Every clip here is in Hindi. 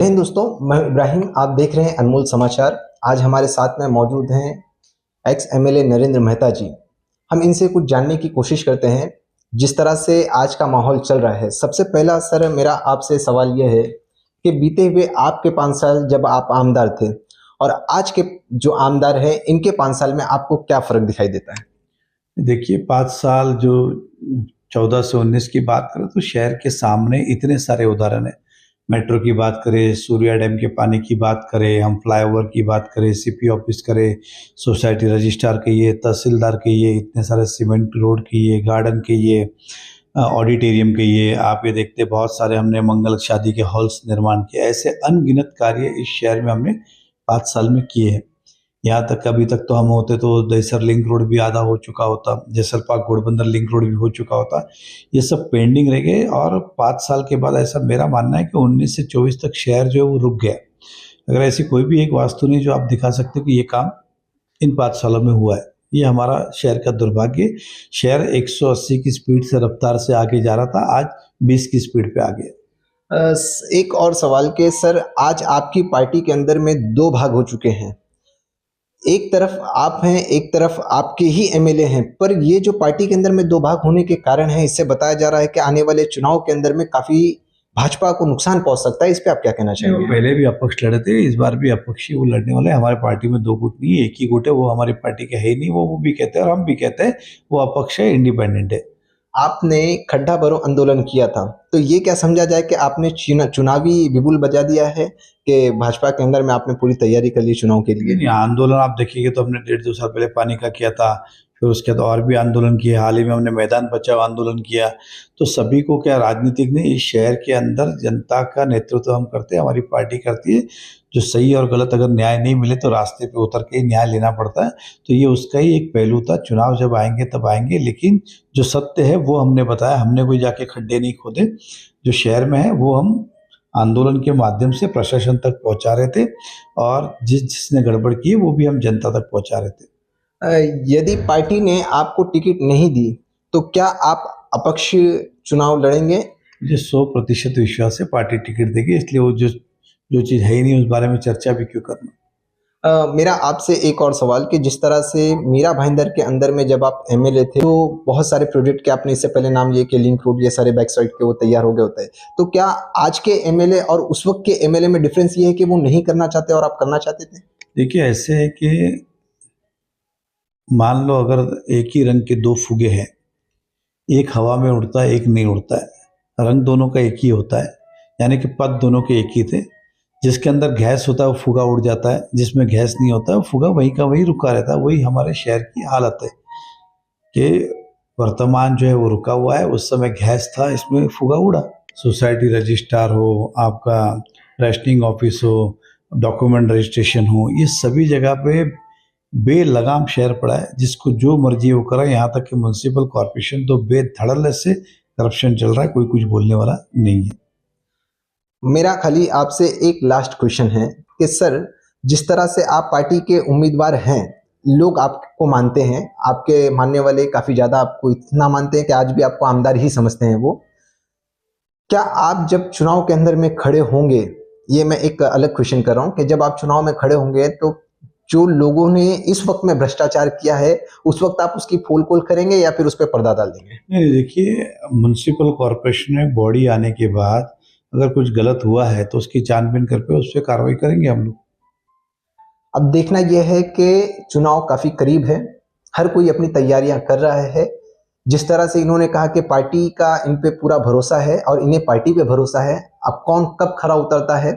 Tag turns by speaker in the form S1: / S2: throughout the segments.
S1: जय हिंद दोस्तों, मैं इब्राहिम। आप देख रहे हैं अनमोल समाचार। आज हमारे साथ में मौजूद हैं एक्स एमएलए नरेंद्र मेहता जी। हम इनसे कुछ जानने की कोशिश करते हैं जिस तरह से आज का माहौल चल रहा है। सबसे पहला सर मेरा आपसे सवाल यह है कि बीते हुए आपके 5 साल जब आप आमदार थे और आज के जो आमदार हैं इनके 5 साल में आपको क्या फर्क दिखाई देता है?
S2: देखिए 5 साल जो 14 से 19 की बात करें तो शहर के सामने इतने सारे उदाहरण हैं। मेट्रो की बात करें, सूर्या डैम के पानी की बात करें, हम फ्लाईओवर की बात करें, सीपी ऑफिस करें, सोसाइटी रजिस्ट्रार कहिए, तहसीलदार कहिए, इतने सारे सीमेंट रोड कहिए, गार्डन कहिए, ऑडिटोरियम कहिए, आप ये देखते बहुत सारे हमने मंगल शादी के हॉल्स निर्माण किए। ऐसे अनगिनत कार्य इस शहर में हमने 5 साल में किए हैं। यहाँ तक अभी तक तो हम होते तो दहिसर लिंक रोड भी आधा हो चुका होता, जैसलपाक घोड़बंदर लिंक रोड भी हो चुका होता। ये सब पेंडिंग रह गए और 5 साल के बाद ऐसा मेरा मानना है कि 19 से 24 तक शहर जो है वो रुक गया। अगर ऐसी कोई भी एक वास्तु नहीं जो आप दिखा सकते हो कि ये काम इन 5 सालों में हुआ है, ये हमारा शहर का दुर्भाग्य। शहर 180 की स्पीड से रफ्तार से आगे जा रहा था, आज 20 की स्पीड पे आ गया।
S1: एक और सवाल के सर, आज आपकी पार्टी के अंदर में 2 भाग हो चुके हैं। एक तरफ आप हैं, एक तरफ आपके ही एमएलए हैं, पर ये जो पार्टी के अंदर में 2 भाग होने के कारण है, इससे बताया जा रहा है कि आने वाले चुनाव के अंदर में काफी भाजपा को नुकसान पहुंच सकता है। इस पे आप क्या कहना
S2: वो
S1: चाहेंगे?
S2: पहले भी अपक्ष लड़े थे, इस बार भी अपक्षी वो लड़ने वाले हैं। हमारे पार्टी में 2 गुट नहीं है, एक ही गुट है, वो हमारी पार्टी के है ही नहीं। वो भी कहते हैं और हम भी कहते हैं वो अपक्ष है, इंडिपेंडेंट है।
S1: आपने खड्डा भरो आंदोलन किया था, तो ये क्या समझा जाए कि आपने चुनावी बिगुल बजा दिया है कि भाजपा के अंदर में आपने पूरी तैयारी कर ली चुनाव के लिए?
S2: नहीं, आंदोलन आप देखिएगा तो हमने 1.5-2 साल पहले पानी का किया था, फिर उसके बाद और भी आंदोलन किए, हाल ही में हमने मैदान बचाओ आंदोलन किया। तो सभी को क्या, राजनीतिक ने इस शहर के अंदर जनता का नेतृत्व हम करते हैं, हमारी पार्टी करती है। जो सही और गलत अगर न्याय नहीं मिले तो रास्ते पे उतर के ही न्याय लेना पड़ता है। तो ये उसका ही एक पहलू था। चुनाव जब आएंगे तब आएंगे, लेकिन जो सत्य है वो हमने बताया। हमने कोई जाके खड्डे नहीं खोदे, जो शहर में है वो हम आंदोलन के माध्यम से प्रशासन तक पहुंचा रहे थे, और जिसने गड़बड़ की वो भी हम जनता तक पहुंचा रहे थे।
S1: यदि पार्टी ने आपको टिकट नहीं दी तो क्या आप अपक्ष चुनाव लड़ेंगे?
S2: मुझे 100% विश्वास है पार्टी टिकट देगी, इसलिए वो जो जो चीज़ है ही नहीं उस बारे में चर्चा भी क्यों करना।
S1: मेरा आपसे एक और सवाल कि जिस तरह से मीरा भाईंदर के अंदर में जब आप एमएलए थे तो बहुत सारे प्रोजेक्ट के आपने इससे पहले नाम लिए कि लिंक रोड, ये सारे बैक साइड के वो तैयार हो गए होते हैं। तो क्या आज के एमएलए और उस वक्त के एमएलए में डिफरेंस ये है कि वो नहीं करना चाहते और आप करना चाहते थे?
S2: देखिए ऐसे है कि मान लो अगर एक ही रंग के 2 फुगे हैं, एक हवा में उड़ता है, एक नहीं उड़ता है, रंग दोनों का एक ही होता है, यानी कि पद दोनों के एक ही थे। जिसके अंदर गैस होता है वो फुगा उड़ जाता है, जिसमें गैस नहीं होता है वो फुगा वहीं का वहीं रुका रहता है। वही हमारे शहर की हालत है कि वर्तमान जो है वो रुका हुआ है, उस समय गैस था, इसमें फुगा उड़ा। सोसाइटी रजिस्ट्रार हो, आपका रजिस्ट्रिंग ऑफिस हो, डॉक्यूमेंट रजिस्ट्रेशन हो, ये सभी जगह पे बेलगाम शहर पड़ा है, जिसको जो मर्जी वो करा। यहाँ तक कि म्युनिसिपल कॉर्पोरेशन तो बेधड़ल्ले से करप्शन चल रहा है, कोई कुछ बोलने वाला नहीं है।
S1: मेरा खाली आपसे एक लास्ट क्वेश्चन है कि सर, जिस तरह से आप पार्टी के उम्मीदवार हैं, लोग आपको मानते हैं, आपके मानने वाले काफी ज्यादा आपको इतना मानते हैं कि आज भी आपको आमदार ही समझते हैं वो। क्या आप जब चुनाव के अंदर में खड़े होंगे, ये मैं एक अलग क्वेश्चन कर रहा हूँ कि जब आप चुनाव में खड़े होंगे तो जो लोगों ने इस वक्त में भ्रष्टाचार किया है उस वक्त आप उसकी पोल खोल करेंगे या फिर उस पर पर्दा डाल देंगे?
S2: नहीं, देखिए म्युनिसिपल कॉर्पोरेशन में बॉडी आने के बाद अगर कुछ गलत हुआ है तो उसकी छानबीन करके उस पर कार्रवाई करेंगे हम लोग।
S1: अब देखना यह है कि चुनाव काफी करीब है, हर कोई अपनी तैयारियां कर रहा है। जिस तरह से इन्होंने कहा कि पार्टी का इन पे पूरा भरोसा है और इन्हें पार्टी पे भरोसा है, अब कौन कब खरा उतरता है।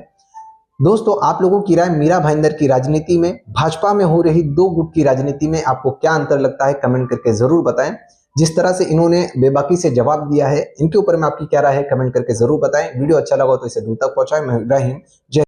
S1: दोस्तों, आप लोगों की राय मीरा भाईंदर की राजनीति में, भाजपा में हो रही 2 गुट की राजनीति में आपको क्या अंतर लगता है, कमेंट करके जरूर बताएं। जिस तरह से इन्होंने बेबाकी से जवाब दिया है, इनके ऊपर में आपकी क्या राय है, कमेंट करके जरूर बताएं। वीडियो अच्छा लगा तो इसे दूर तक पहुंचाएं। मैं इब्राहिम, जय